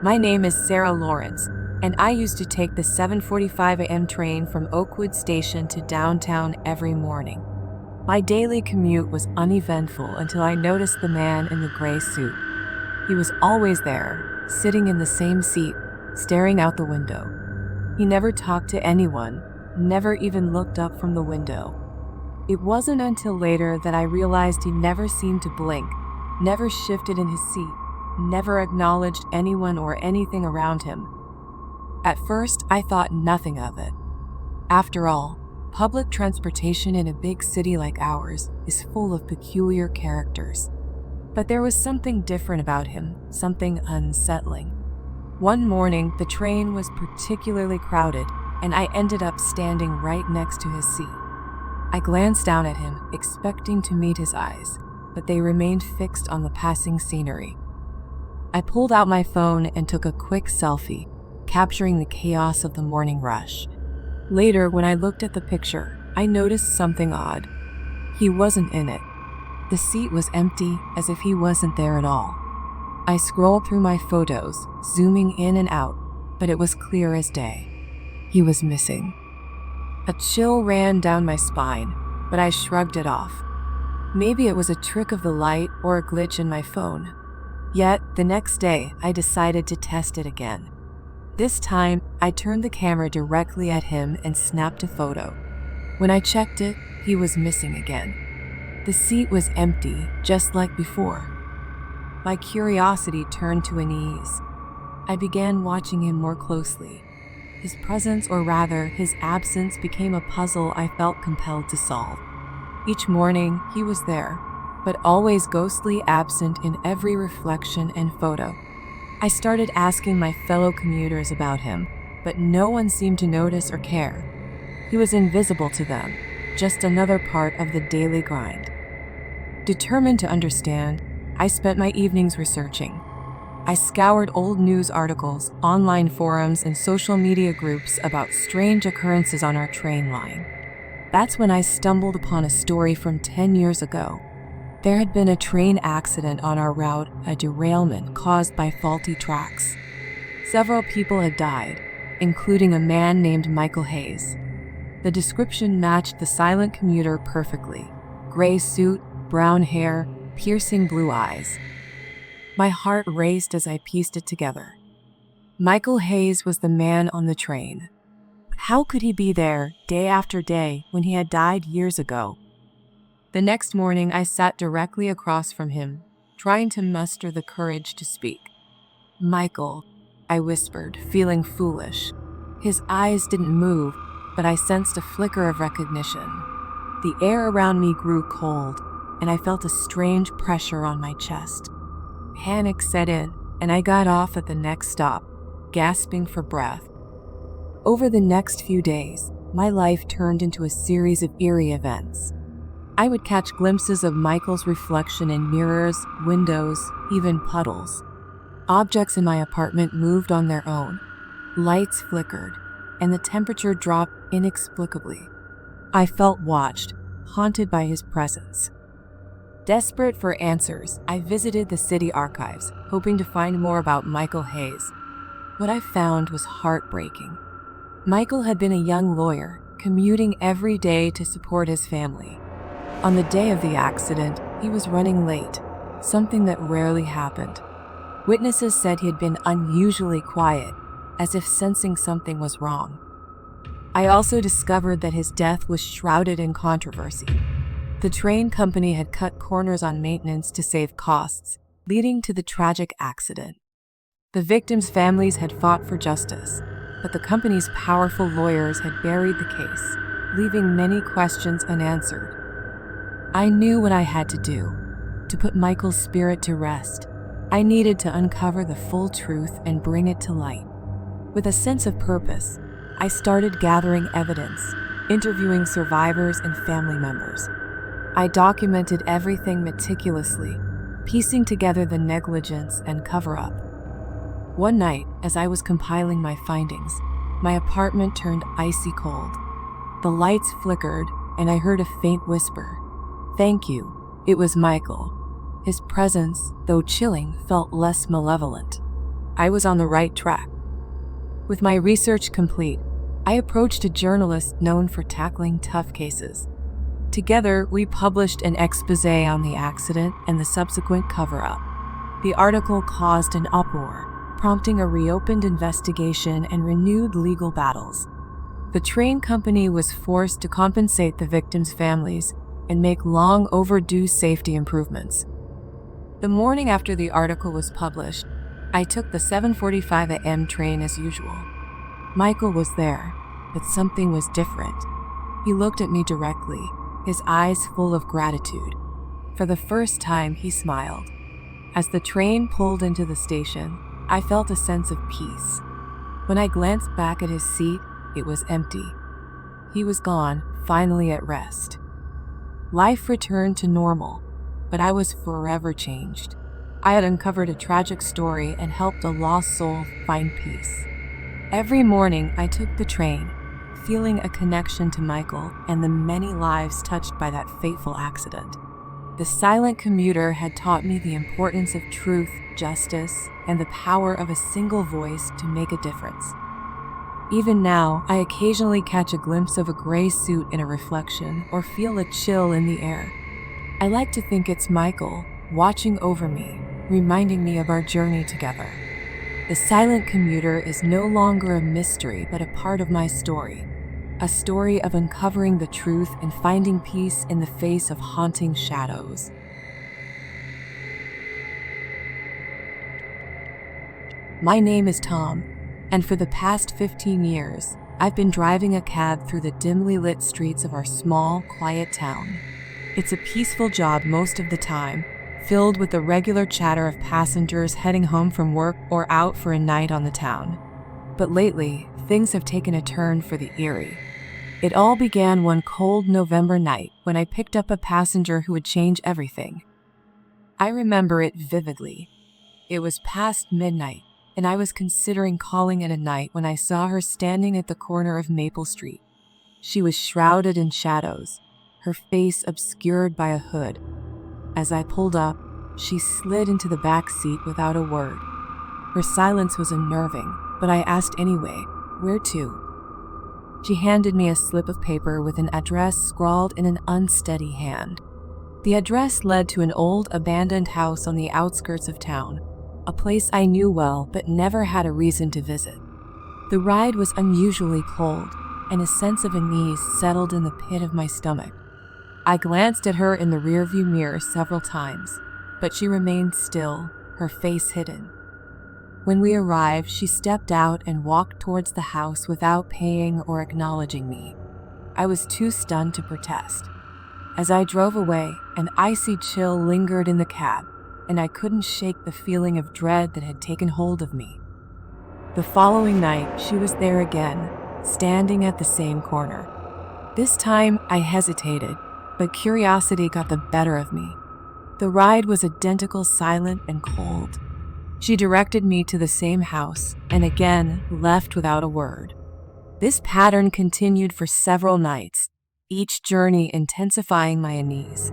My name is Sarah Lawrence, and I used to take the 7:45 a.m. train from Oakwood Station to downtown every morning. My daily commute was uneventful until I noticed the man in the gray suit. He was always there, sitting in the same seat, staring out the window. He never talked to anyone, never even looked up from the window. It wasn't until later that I realized he never seemed to blink, never shifted in his seat, never acknowledged anyone or anything around him. At first, I thought nothing of it. After all, public transportation in a big city like ours is full of peculiar characters. But there was something different about him, something unsettling. One morning, the train was particularly crowded, and I ended up standing right next to his seat. I glanced down at him, expecting to meet his eyes, but they remained fixed on the passing scenery. I pulled out my phone and took a quick selfie, capturing the chaos of the morning rush. Later, when I looked at the picture, I noticed something odd. He wasn't in it. The seat was empty, as if he wasn't there at all. I scrolled through my photos, zooming in and out, but it was clear as day. He was missing. A chill ran down my spine, but I shrugged it off. Maybe it was a trick of the light or a glitch in my phone. Yet, the next day, I decided to test it again. This time, I turned the camera directly at him and snapped a photo. When I checked it, he was missing again. The seat was empty, just like before. My curiosity turned to an ease. I began watching him more closely. His presence, or rather, his absence, became a puzzle I felt compelled to solve. Each morning, he was there, but always ghostly absent in every reflection and photo. I started asking my fellow commuters about him, but no one seemed to notice or care. He was invisible to them, just another part of the daily grind. Determined to understand, I spent my evenings researching. I scoured old news articles, online forums, and social media groups about strange occurrences on our train line. That's when I stumbled upon a story from 10 years ago. There had been a train accident on our route, a derailment caused by faulty tracks. Several people had died, including a man named Michael Hayes. The description matched the silent commuter perfectly. Gray suit, brown hair, piercing blue eyes. My heart raced as I pieced it together. Michael Hayes was the man on the train. How could he be there day after day when he had died years ago? The next morning, I sat directly across from him, trying to muster the courage to speak. "Michael," I whispered, feeling foolish. His eyes didn't move, but I sensed a flicker of recognition. The air around me grew cold, and I felt a strange pressure on my chest. Panic set in, and I got off at the next stop, gasping for breath. Over the next few days, my life turned into a series of eerie events. I would catch glimpses of Michael's reflection in mirrors, windows, even puddles. Objects in my apartment moved on their own. Lights flickered, and the temperature dropped inexplicably. I felt watched, haunted by his presence. Desperate for answers, I visited the city archives, hoping to find more about Michael Hayes. What I found was heartbreaking. Michael had been a young lawyer, commuting every day to support his family. On the day of the accident, he was running late, something that rarely happened. Witnesses said he had been unusually quiet, as if sensing something was wrong. I also discovered that his death was shrouded in controversy. The train company had cut corners on maintenance to save costs, leading to the tragic accident. The victims' families had fought for justice, but the company's powerful lawyers had buried the case, leaving many questions unanswered. I knew what I had to do. To put Michael's spirit to rest, I needed to uncover the full truth and bring it to light. With a sense of purpose, I started gathering evidence, interviewing survivors and family members. I documented everything meticulously, piecing together the negligence and cover-up. One night, as I was compiling my findings, my apartment turned icy cold. The lights flickered, and I heard a faint whisper. "Thank you." It was Michael. His presence, though chilling, felt less malevolent. I was on the right track. With my research complete, I approached a journalist known for tackling tough cases. Together, we published an exposé on the accident and the subsequent cover-up. The article caused an uproar, prompting a reopened investigation and renewed legal battles. The train company was forced to compensate the victims' families and make long overdue safety improvements. The morning after the article was published, I took the 7:45 a.m. train as usual. Michael was there, but something was different. He looked at me directly, his eyes full of gratitude. For the first time, he smiled. As the train pulled into the station, I felt a sense of peace. When I glanced back at his seat, it was empty. He was gone, finally at rest. Life returned to normal, but I was forever changed. I had uncovered a tragic story and helped a lost soul find peace. Every morning, I took the train, feeling a connection to Michael and the many lives touched by that fateful accident. The silent commuter had taught me the importance of truth, justice, and the power of a single voice to make a difference. Even now, I occasionally catch a glimpse of a gray suit in a reflection or feel a chill in the air. I like to think it's Michael, watching over me, reminding me of our journey together. The silent commuter is no longer a mystery but a part of my story. A story of uncovering the truth and finding peace in the face of haunting shadows. My name is Tom, and for the past 15 years, I've been driving a cab through the dimly lit streets of our small, quiet town. It's a peaceful job most of the time, filled with the regular chatter of passengers heading home from work or out for a night on the town. But lately, things have taken a turn for the eerie. It all began one cold November night when I picked up a passenger who would change everything. I remember it vividly. It was past midnight, and I was considering calling it a night when I saw her standing at the corner of Maple Street. She was shrouded in shadows, her face obscured by a hood. As I pulled up, she slid into the back seat without a word. Her silence was unnerving, but I asked anyway, "Where to?" She handed me a slip of paper with an address scrawled in an unsteady hand. The address led to an old, abandoned house on the outskirts of town, a place I knew well but never had a reason to visit. The ride was unusually cold, and a sense of unease settled in the pit of my stomach. I glanced at her in the rearview mirror several times, but she remained still, her face hidden. When we arrived, she stepped out and walked towards the house without paying or acknowledging me. I was too stunned to protest. As I drove away, an icy chill lingered in the cab, and I couldn't shake the feeling of dread that had taken hold of me. The following night, she was there again, standing at the same corner. This time, I hesitated, but curiosity got the better of me. The ride was identical, silent and cold. She directed me to the same house, and again left without a word. This pattern continued for several nights, each journey intensifying my unease.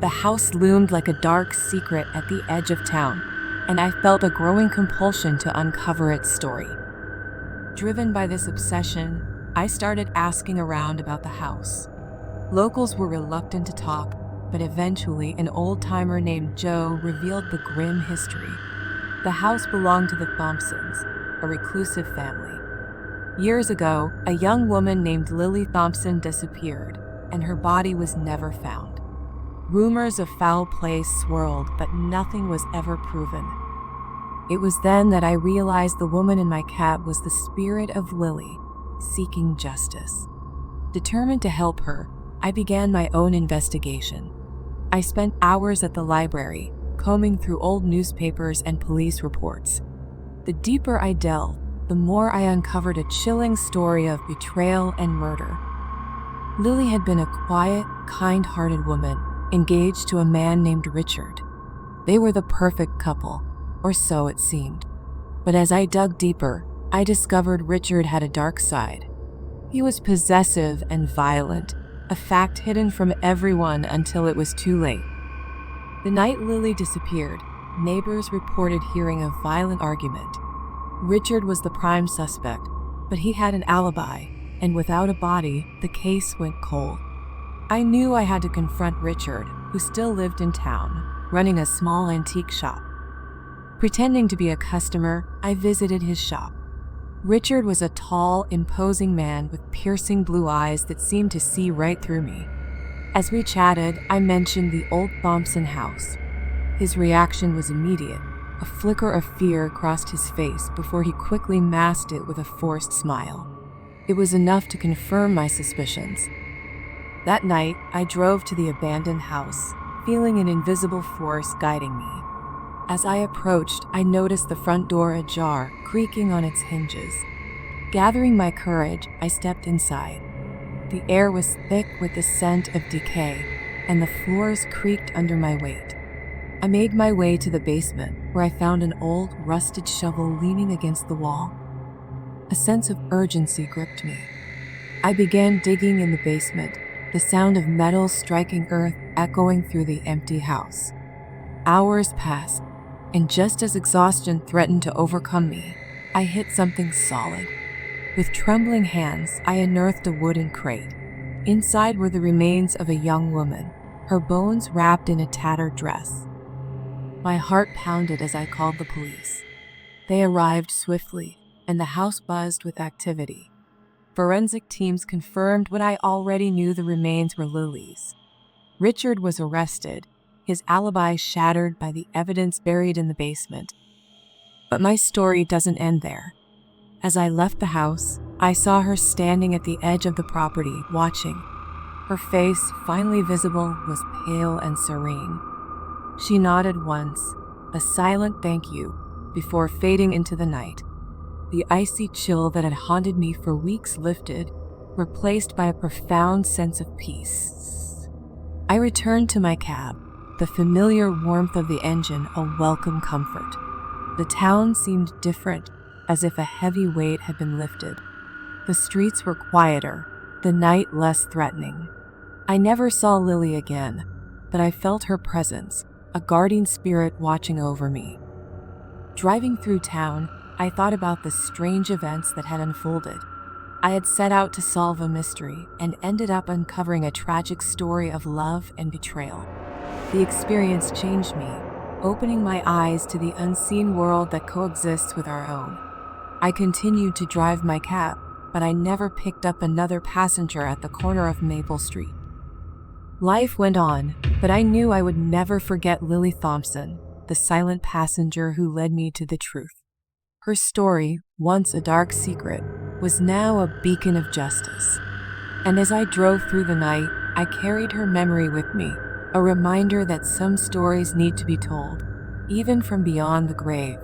The house loomed like a dark secret at the edge of town, and I felt a growing compulsion to uncover its story. Driven by this obsession, I started asking around about the house. Locals were reluctant to talk, but eventually an old-timer named Joe revealed the grim history. The house belonged to the Thompsons, a reclusive family. Years ago, a young woman named Lily Thompson disappeared, and her body was never found. Rumors of foul play swirled, but nothing was ever proven. It was then that I realized the woman in my cab was the spirit of Lily, seeking justice. Determined to help her, I began my own investigation. I spent hours at the library, combing through old newspapers and police reports. The deeper I delved, the more I uncovered a chilling story of betrayal and murder. Lily had been a quiet, kind-hearted woman, engaged to a man named Richard. They were the perfect couple, or so it seemed. But as I dug deeper, I discovered Richard had a dark side. He was possessive and violent, a fact hidden from everyone until it was too late. The night Lily disappeared, neighbors reported hearing a violent argument, Richard was the prime suspect, but he had an alibi, and without a body, the case went cold. I knew I had to confront Richard, who still lived in town, running a small antique shop. Pretending to be a customer, I visited his shop. Richard was a tall, imposing man with piercing blue eyes that seemed to see right through me. As we chatted, I mentioned the old Thompson house. His reaction was immediate. A flicker of fear crossed his face before he quickly masked it with a forced smile. It was enough to confirm my suspicions. That night, I drove to the abandoned house, feeling an invisible force guiding me. As I approached, I noticed the front door ajar, creaking on its hinges. Gathering my courage, I stepped inside. The air was thick with the scent of decay, and the floors creaked under my weight. I made my way to the basement, where I found an old, rusted shovel leaning against the wall. A sense of urgency gripped me. I began digging in the basement, the sound of metal striking earth echoing through the empty house. Hours passed, and just as exhaustion threatened to overcome me, I hit something solid. With trembling hands, I unearthed a wooden crate. Inside were the remains of a young woman, her bones wrapped in a tattered dress. My heart pounded as I called the police. They arrived swiftly, and the house buzzed with activity. Forensic teams confirmed what I already knew: the remains were Lily's. Richard was arrested, his alibi shattered by the evidence buried in the basement. But my story doesn't end there. As I left the house, I saw her standing at the edge of the property, watching. Her face, finally visible, was pale and serene. She nodded once, a silent thank you, before fading into the night. The icy chill that had haunted me for weeks lifted, replaced by a profound sense of peace. I returned to my cab, the familiar warmth of the engine a welcome comfort. The town seemed different, as if a heavy weight had been lifted. The streets were quieter, the night less threatening. I never saw Lily again, but I felt her presence, a guardian spirit watching over me. Driving through town, I thought about the strange events that had unfolded. I had set out to solve a mystery and ended up uncovering a tragic story of love and betrayal. The experience changed me, opening my eyes to the unseen world that coexists with our own. I continued to drive my cab, but I never picked up another passenger at the corner of Maple Street. Life went on, but I knew I would never forget Lily Thompson, the silent passenger who led me to the truth. Her story, once a dark secret, was now a beacon of justice. And as I drove through the night, I carried her memory with me, a reminder that some stories need to be told, even from beyond the grave.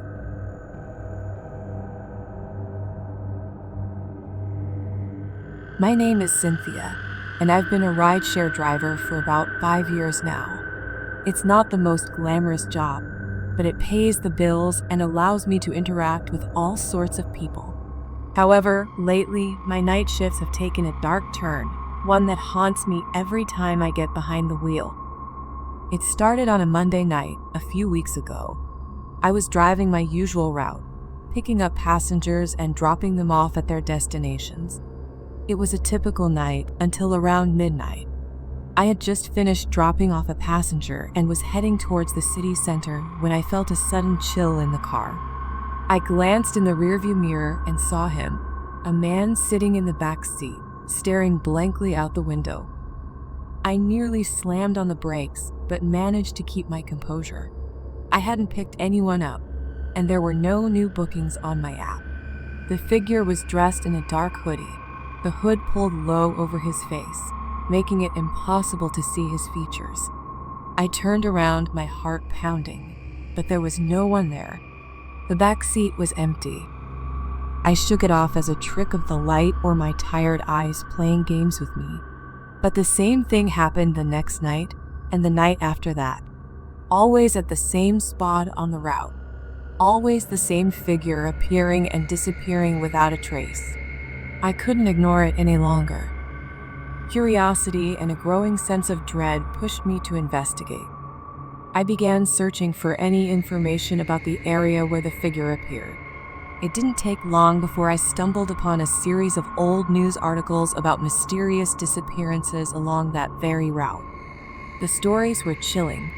My name is Cynthia, and I've been a rideshare driver for about 5 years now. It's not the most glamorous job, but it pays the bills and allows me to interact with all sorts of people. However, lately, my night shifts have taken a dark turn, one that haunts me every time I get behind the wheel. It started on a Monday night, a few weeks ago. I was driving my usual route, picking up passengers and dropping them off at their destinations. It was a typical night until around midnight. I had just finished dropping off a passenger and was heading towards the city center when I felt a sudden chill in the car. I glanced in the rearview mirror and saw him, a man sitting in the back seat, staring blankly out the window. I nearly slammed on the brakes, but managed to keep my composure. I hadn't picked anyone up, and there were no new bookings on my app. The figure was dressed in a dark hoodie, the hood pulled low over his face, making it impossible to see his features. I turned around, my heart pounding, but there was no one there. The back seat was empty. I shook it off as a trick of the light or my tired eyes playing games with me. But the same thing happened the next night and the night after that. Always at the same spot on the route. Always the same figure appearing and disappearing without a trace. I couldn't ignore it any longer. Curiosity and a growing sense of dread pushed me to investigate. I began searching for any information about the area where the figure appeared. It didn't take long before I stumbled upon a series of old news articles about mysterious disappearances along that very route. The stories were chilling.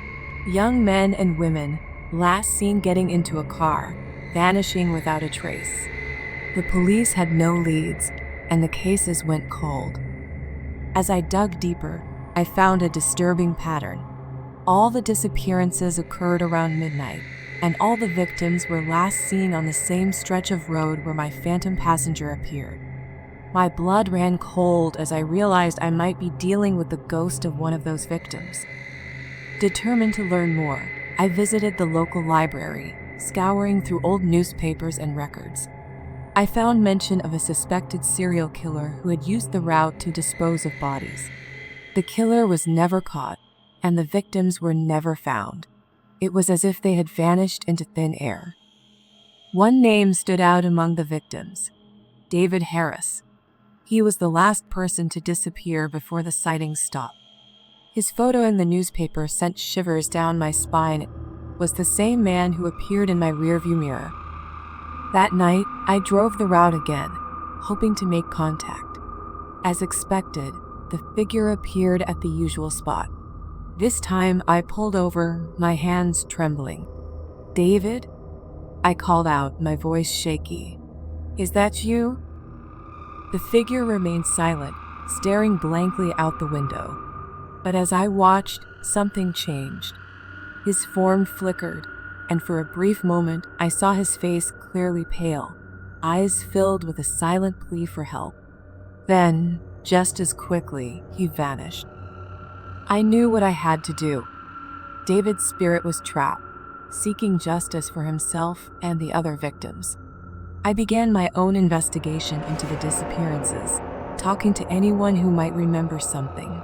Young men and women, last seen getting into a car, vanishing without a trace. The police had no leads, and the cases went cold. As I dug deeper, I found a disturbing pattern. All the disappearances occurred around midnight, and all the victims were last seen on the same stretch of road where my phantom passenger appeared. My blood ran cold as I realized I might be dealing with the ghost of one of those victims. Determined to learn more, I visited the local library, scouring through old newspapers and records. I found mention of a suspected serial killer who had used the route to dispose of bodies. The killer was never caught, and the victims were never found. It was as if they had vanished into thin air. One name stood out among the victims: David Harris. He was the last person to disappear before the sightings stopped. His photo in the newspaper sent shivers down my spine. It was the same man who appeared in my rearview mirror. That night, I drove the route again, hoping to make contact. As expected, the figure appeared at the usual spot. This time, I pulled over, my hands trembling. "David?" I called out, my voice shaky. "Is that you?" The figure remained silent, staring blankly out the window. But as I watched, something changed. His form flickered, and for a brief moment, I saw his face clearly pale, eyes filled with a silent plea for help. Then, just as quickly, he vanished. I knew what I had to do. David's spirit was trapped, seeking justice for himself and the other victims. I began my own investigation into the disappearances, talking to anyone who might remember something.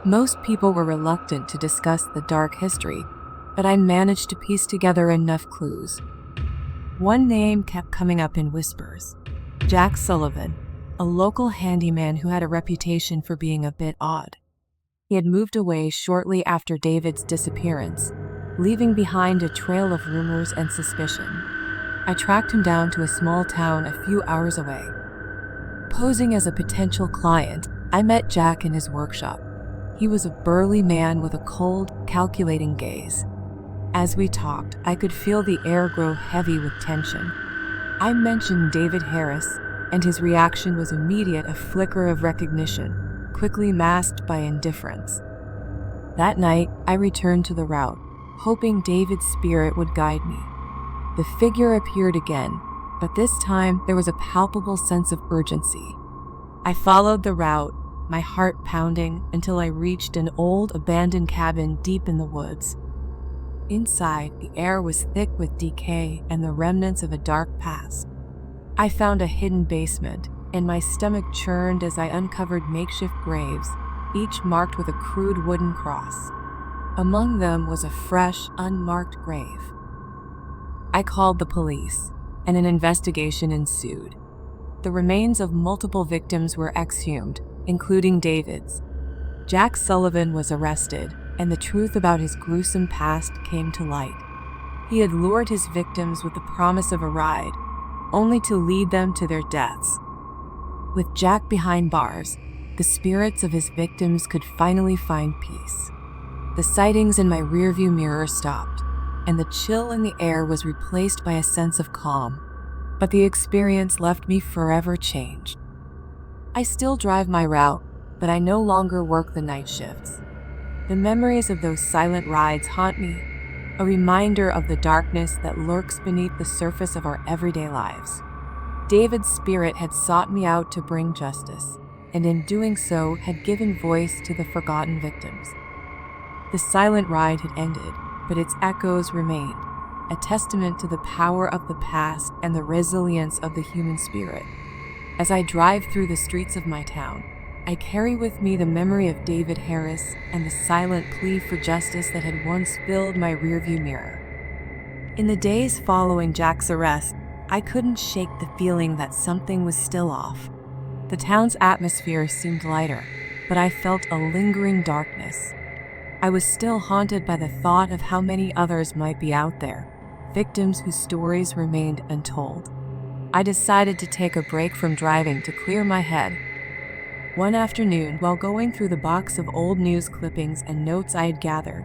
Most people were reluctant to discuss the dark history, but I managed to piece together enough clues. One name kept coming up in whispers: Jack Sullivan, a local handyman who had a reputation for being a bit odd. He had moved away shortly after David's disappearance, leaving behind a trail of rumors and suspicion. I tracked him down to a small town a few hours away. Posing as a potential client, I met Jack in his workshop. He was a burly man with a cold, calculating gaze. As we talked, I could feel the air grow heavy with tension. I mentioned David Harris, and his reaction was immediate, a flicker of recognition, quickly masked by indifference. That night, I returned to the route, hoping David's spirit would guide me. The figure appeared again, but this time there was a palpable sense of urgency. I followed the route, my heart pounding, until I reached an old, abandoned cabin deep in the woods. Inside, the air was thick with decay and the remnants of a dark past. I found a hidden basement, and my stomach churned as I uncovered makeshift graves, each marked with a crude wooden cross. Among them was a fresh, unmarked grave. I called the police, and an investigation ensued. The remains of multiple victims were exhumed, including David's. Jack Sullivan was arrested, and the truth about his gruesome past came to light. He had lured his victims with the promise of a ride, only to lead them to their deaths. With Jack behind bars, the spirits of his victims could finally find peace. The sightings in my rearview mirror stopped, and the chill in the air was replaced by a sense of calm. But the experience left me forever changed. I still drive my route, but I no longer work the night shifts. The memories of those silent rides haunt me, a reminder of the darkness that lurks beneath the surface of our everyday lives. David's spirit had sought me out to bring justice, and in doing so had given voice to the forgotten victims. The silent ride had ended, but its echoes remained, a testament to the power of the past and the resilience of the human spirit. As I drive through the streets of my town, I carry with me the memory of David Harris and the silent plea for justice that had once filled my rearview mirror. In the days following Jack's arrest, I couldn't shake the feeling that something was still off. The town's atmosphere seemed lighter, but I felt a lingering darkness. I was still haunted by the thought of how many others might be out there, victims whose stories remained untold. I decided to take a break from driving to clear my head. One afternoon, while going through the box of old news clippings and notes I had gathered,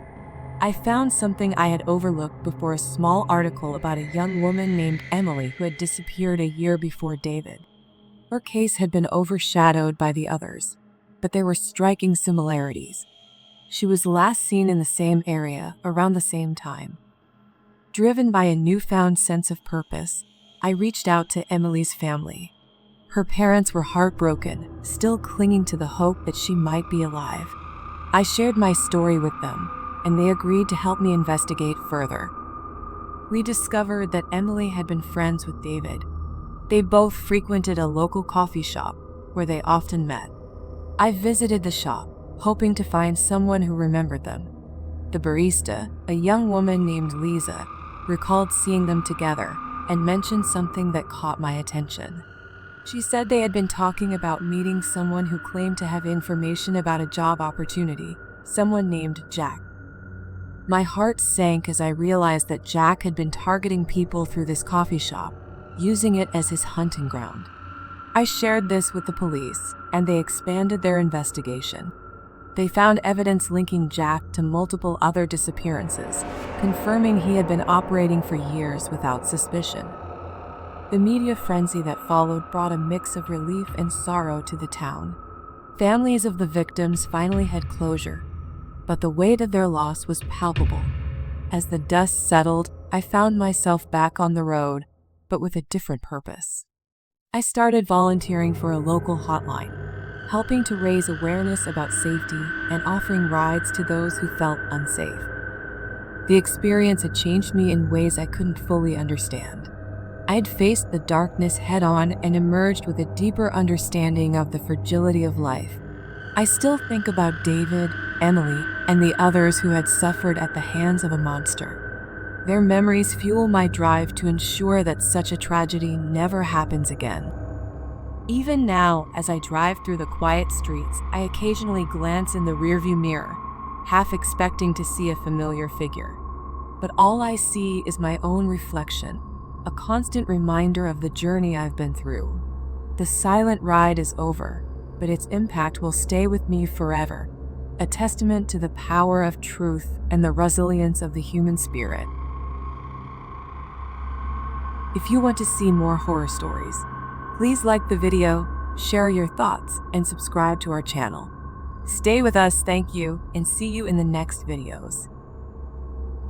I found something I had overlooked before: a small article about a young woman named Emily who had disappeared a year before David. Her case had been overshadowed by the others, but there were striking similarities. She was last seen in the same area around the same time. Driven by a newfound sense of purpose, I reached out to Emily's family. Her parents were heartbroken, still clinging to the hope that she might be alive. I shared my story with them, and they agreed to help me investigate further. We discovered that Emily had been friends with David. They both frequented a local coffee shop where they often met. I visited the shop, hoping to find someone who remembered them. The barista, a young woman named Lisa, recalled seeing them together and mentioned something that caught my attention. She said they had been talking about meeting someone who claimed to have information about a job opportunity, someone named Jack. My heart sank as I realized that Jack had been targeting people through this coffee shop, using it as his hunting ground. I shared this with the police, and they expanded their investigation. They found evidence linking Jack to multiple other disappearances, confirming he had been operating for years without suspicion. The media frenzy that followed brought a mix of relief and sorrow to the town. Families of the victims finally had closure, but the weight of their loss was palpable. As the dust settled, I found myself back on the road, but with a different purpose. I started volunteering for a local hotline, helping to raise awareness about safety and offering rides to those who felt unsafe. The experience had changed me in ways I couldn't fully understand. I had faced the darkness head-on and emerged with a deeper understanding of the fragility of life. I still think about David, Emily, and the others who had suffered at the hands of a monster. Their memories fuel my drive to ensure that such a tragedy never happens again. Even now, as I drive through the quiet streets, I occasionally glance in the rearview mirror, half expecting to see a familiar figure. But all I see is my own reflection, a constant reminder of the journey I've been through. The silent ride is over, but its impact will stay with me forever, a testament to the power of truth and the resilience of the human spirit. If you want to see more horror stories, please like the video, share your thoughts, and subscribe to our channel. Stay with us, thank you, and see you in the next videos.